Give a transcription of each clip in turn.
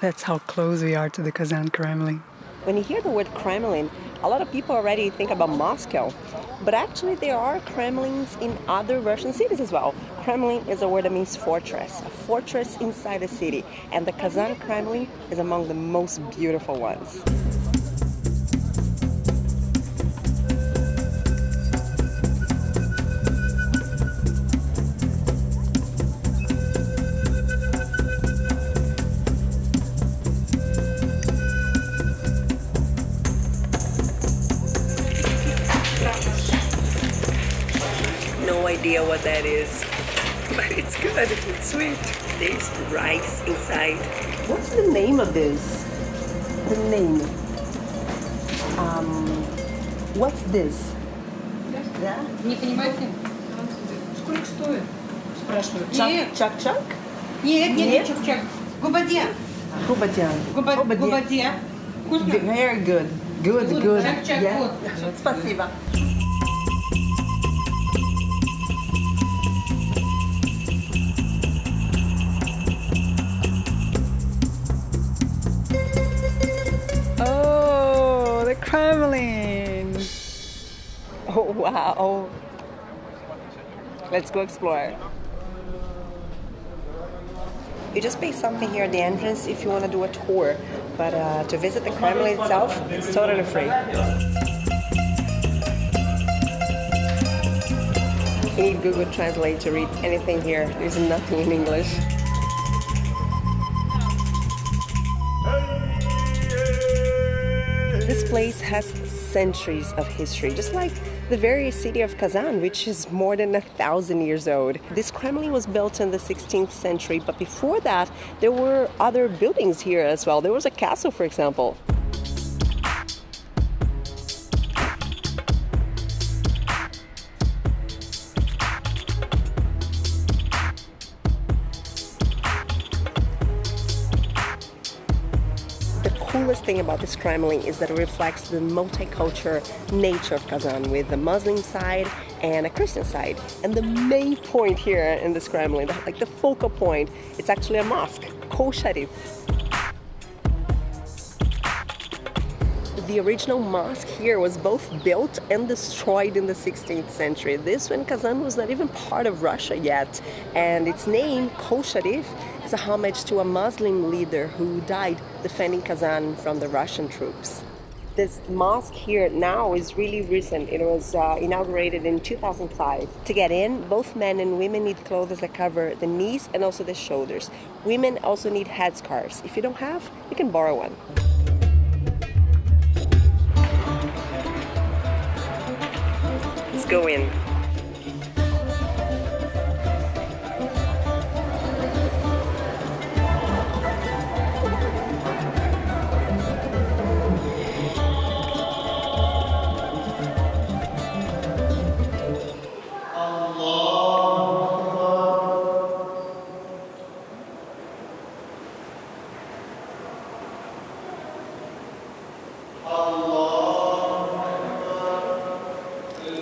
That's how close we are to the Kazan Kremlin. When you hear the word Kremlin, a lot of people already think about Moscow. But actually, there are Kremlins in other Russian cities as well. Kremlin is a word that means fortress, a fortress inside a city. And the Kazan Kremlin is among the most beautiful ones. No idea what that is, but it's good, it's sweet. There's rice inside. What's the name of this? The name. What's this? Yeah? Не понимаете? Сколько стоит? Спрашиваю. Чак-чак? Нет, нет, чак-чак. Губадьян. Губадьян. Губадьян. Вкусно? Very good. Good, Good. good. Чак-чак, Yeah. вот. Спасибо. Oh, the Kremlin! Oh, wow. Let's go explore. You just pay something here at the entrance if you want to do a tour. But to visit the Kremlin itself, it's totally free. You need Google Translate to read anything here. There's nothing in English. This place has centuries of history, just like the very city of Kazan, which is more than 1,000 years old. This Kremlin was built in the 16th century, but before that, there were other buildings here as well. There was a castle, for example. The coolest thing about this Kremlin is that it reflects the multicultural nature of Kazan with the Muslim side and a Christian side. And the main point here in this Kremlin, like the focal point, it's actually a mosque, Kol Sharif. The original mosque here was both built and destroyed in the 16th century. This when Kazan was not even part of Russia yet. And its name, Kol Sharif, is a homage to a Muslim leader who died defending Kazan from the Russian troops. This mosque here now is really recent. It was inaugurated in 2005. To get in, both men and women need clothes that cover the knees and also the shoulders. Women also need headscarves. If you don't have, you can borrow one. Let's go in.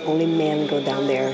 Only men go down there.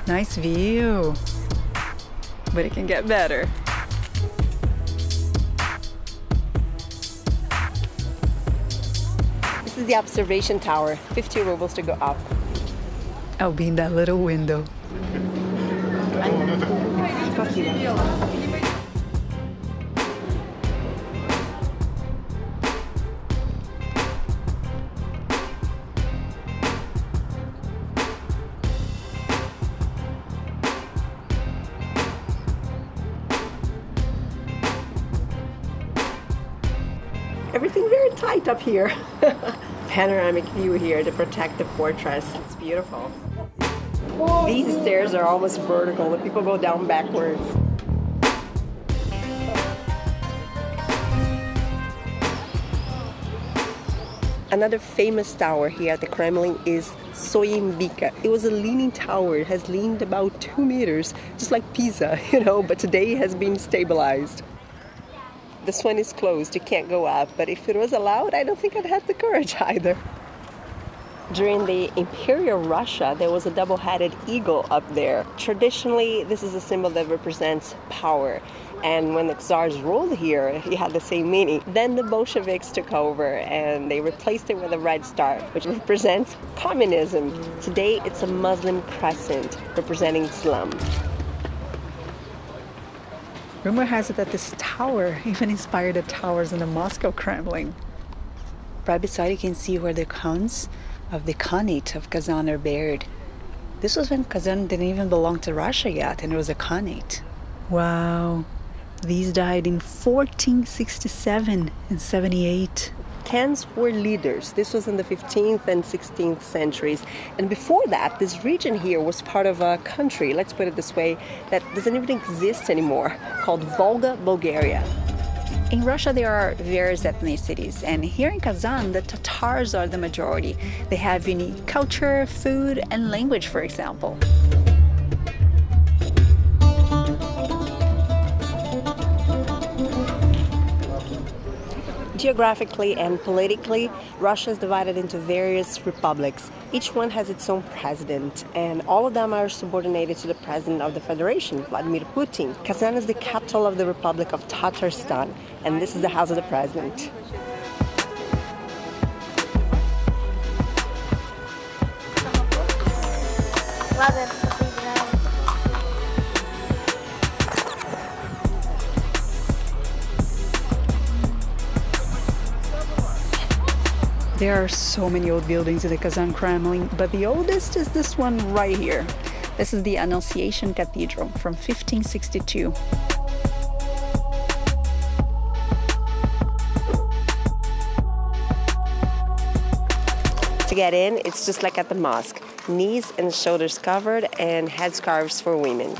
Nice view, but it can get better. This is the observation tower, 50 rubles to go up. I'll be in that little window. Everything very tight up here. Panoramic view here to protect the fortress. It's beautiful. These stairs are almost vertical, but people go down backwards. Another famous tower here at the Kremlin is Soyembika. It was a leaning tower. It has leaned about 2 meters, just like Pisa, but today it has been stabilized. This one is closed, you can't go up, but if it was allowed, I don't think I'd have the courage either. During the Imperial Russia, there was a double-headed eagle up there. Traditionally, this is a symbol that represents power. And when the Tsars ruled here, it had the same meaning. Then the Bolsheviks took over and they replaced it with a red star, which represents communism. Today, it's a Muslim crescent representing Islam. Rumor has it that this tower even inspired the towers in the Moscow Kremlin. Right beside you can see where the khans of the Khanate of Kazan are buried. This was when Kazan didn't even belong to Russia yet, and it was a Khanate. Wow. These died in 1467 and 78. Khans were leaders. This was in the 15th and 16th centuries. And before that, this region here was part of a country, let's put it this way, that doesn't even exist anymore, called Volga, Bulgaria. In Russia, there are various ethnicities, and here in Kazan, the Tatars are the majority. They have unique culture, food, and language, for example. Geographically and politically, Russia is divided into various republics. Each one has its own president, and all of them are subordinated to the president of the Federation, Vladimir Putin. Kazan is the capital of the Republic of Tatarstan, and this is the house of the president. There are so many old buildings in the Kazan Kremlin, but the oldest is this one right here. This is the Annunciation Cathedral from 1562. To get in, it's just like at the mosque. Knees and shoulders covered and headscarves for women.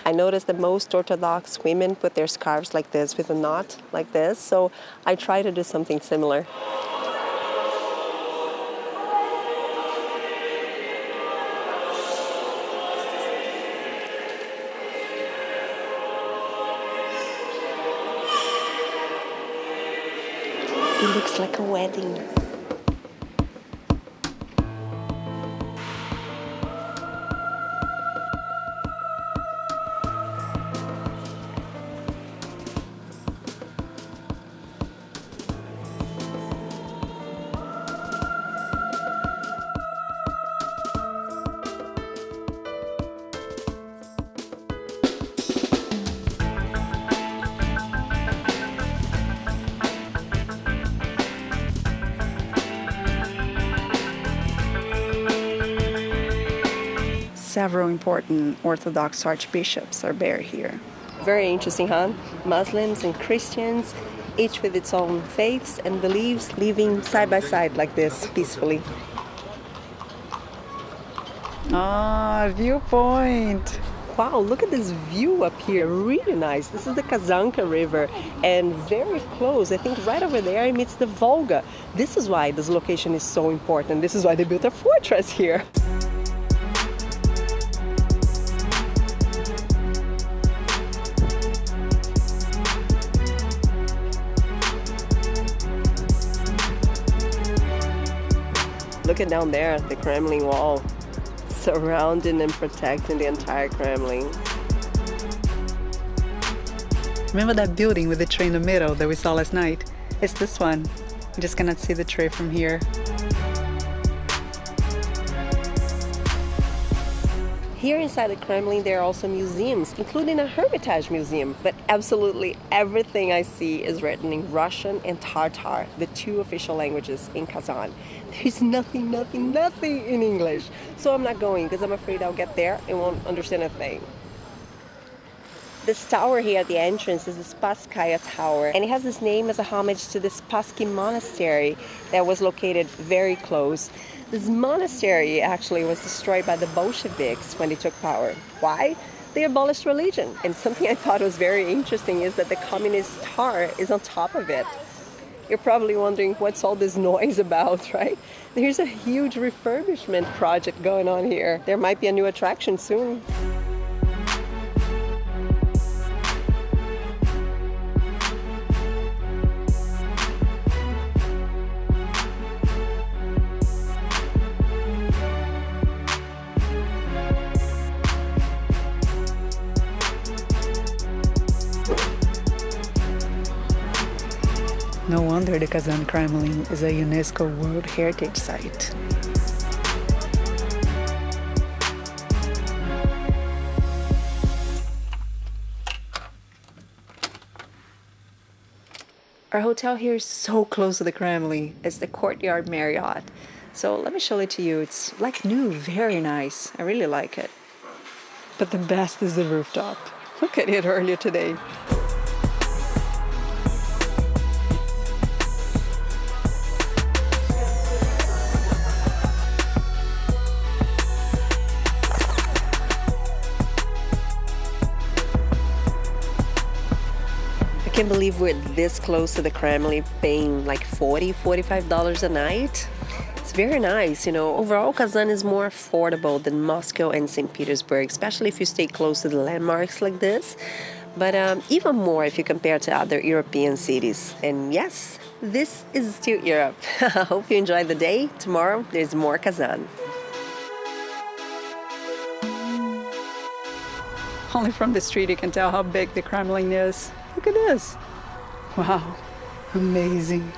I noticed that most Orthodox women put their scarves like this with a knot like this, so I try to do something similar. It looks like a wedding. Several important Orthodox archbishops are buried here. Very interesting, huh? Muslims and Christians, each with its own faiths and beliefs, living side by side like this, peacefully. Ah, viewpoint. Wow, look at this view up here, really nice. This is the Kazanka River, and very close, I think right over there, it meets the Volga. This is why this location is so important. This is why they built a fortress here. Looking down there at the Kremlin wall, surrounding and protecting the entire Kremlin. Remember that building with the tree in the middle that we saw last night? It's this one. You just cannot see the tree from here. Here inside the Kremlin, there are also museums, including a Hermitage museum. But absolutely everything I see is written in Russian and Tatar, the two official languages in Kazan. There's nothing in English. So I'm not going because I'm afraid I'll get there and won't understand a thing. This tower here at the entrance is the Spasskaya Tower, and it has this name as a homage to the Spassky Monastery that was located very close. This monastery actually was destroyed by the Bolsheviks when they took power. Why? they abolished religion. And something I thought was very interesting is that the Communist Tower is on top of it. You're probably wondering what's all this noise about, right? There's a huge refurbishment project going on here. There might be a new attraction soon. No wonder the Kazan Kremlin is a UNESCO World Heritage Site. Our hotel here is so close to the Kremlin. It's the Courtyard Marriott. So let me show it to you. It's like new, very nice. I really like it. But the best is the rooftop. Look at it earlier today. I can't believe we're this close to the Kremlin, paying like $45 a night. It's very nice, you know. Overall, Kazan is more affordable than Moscow and St. Petersburg, especially if you stay close to the landmarks like this. But even more if you compare to other European cities. And yes, this is still Europe. I hope you enjoyed the day. Tomorrow, there's more Kazan. Only from the street you can tell how big the Kremlin is. Look at this. Wow, amazing.